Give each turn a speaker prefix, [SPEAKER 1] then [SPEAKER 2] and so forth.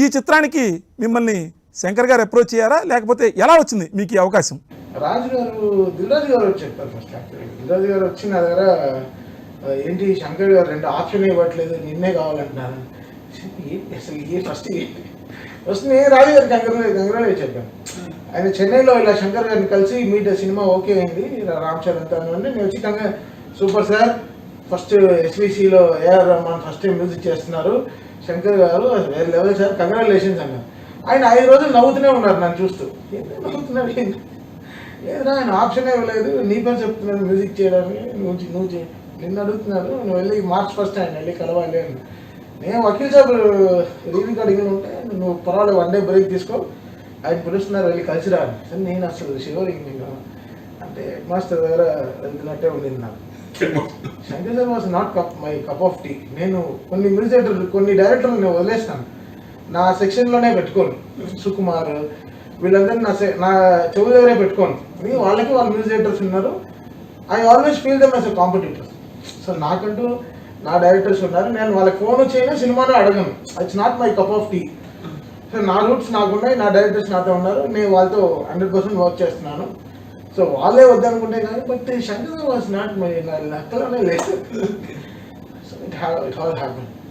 [SPEAKER 1] ఈ చిత్రానికి మిమ్మల్ని శంకర్ గారు అప్రోచ్ చేయారా, లేకపోతే ఎలా వచ్చింది మీకు ఈ అవకాశం?
[SPEAKER 2] రాజు గారు, దిల్రాజు గారు వచ్చి చెప్పారు ఫస్ట్. యాక్చువల్లీ దిల్రాజు గారు వచ్చి నా దగ్గర ఏంటి శంకర్ గారు 2 ఆప్షన్ ఇవ్వట్లేదు, నిన్నే కావాలంటున్నారు. అసలు ఫస్ట్ నేను రాజు గారికి కంగ్రాచులేట్ చెప్పాను. ఆయన చెన్నైలో ఇలా శంకర్ గారిని కలిసి మీట్ సినిమా ఓకే అయింది రామ్ చరణ్తో అంటే నేను వచ్చి సూపర్ సార్, ఫస్ట్ ఎస్విసిలో AR Rahman first time music చేస్తున్నారు శంకర్ గారు, వేరే లెవెల్ సార్, కంగ్రాచులేషన్స్ అన్నారు. ఆయన 5 రోజులు నవ్వుతూనే ఉన్నారు నన్ను చూస్తూ. నవ్వుతున్నాడు లేదురా, ఆయన ఆప్షన్ ఇవ్వలేదు, నీ పని చెప్తున్నాడు మ్యూజిక్ చేయడానికి, నువ్వు నిన్ను అడుగుతున్నాడు, నువ్వు వెళ్ళి మార్చ్ 1 ఆయన వెళ్ళి కలవాలి అని. నేను వకీల్ సాబ్ రికార్డింగ్ ఉంటే నువ్వు పర్వాలేదు 1 డే బ్రేక్ తీసుకో, ఆయన పిలుస్తున్నారు వెళ్ళి కలిసిరా అని. సరే నేను అసలు షివరింగ్ అంటే మాస్టర్ దగ్గర వెళ్తున్నట్టే ఉండింది నాకు. Shankar sir was not my cup of tea. నేను కొన్ని డైరెక్టర్లు నేను వదిలేస్తాను, నా సెక్షన్లోనే పెట్టుకోను. సుకుమార్ వీళ్ళందరినీ నా చెవు దగ్గరే పెట్టుకోను. వాళ్ళకి వాళ్ళ మ్యూజిక్ డైరెక్టర్స్ ఉన్నారు. I always feel them as a competitors. So నాకంటూ నా డైరెక్టర్స్ ఉన్నారు, నేను వాళ్ళకి ఫోన్ చేయను, సినిమాలో అడగను. It's not my cup of tea. So నా రూట్స్ నాకున్నాయి, నా డైరెక్టర్స్ నాతో ఉన్నారు, నేను వాళ్ళతో 100% వర్క్ చేస్తున్నాను. సో వాళ్ళే వద్దనుకుంటే కానీ, but Shankar was not my, నా లెక్కలోనే లేదు. So it all happen.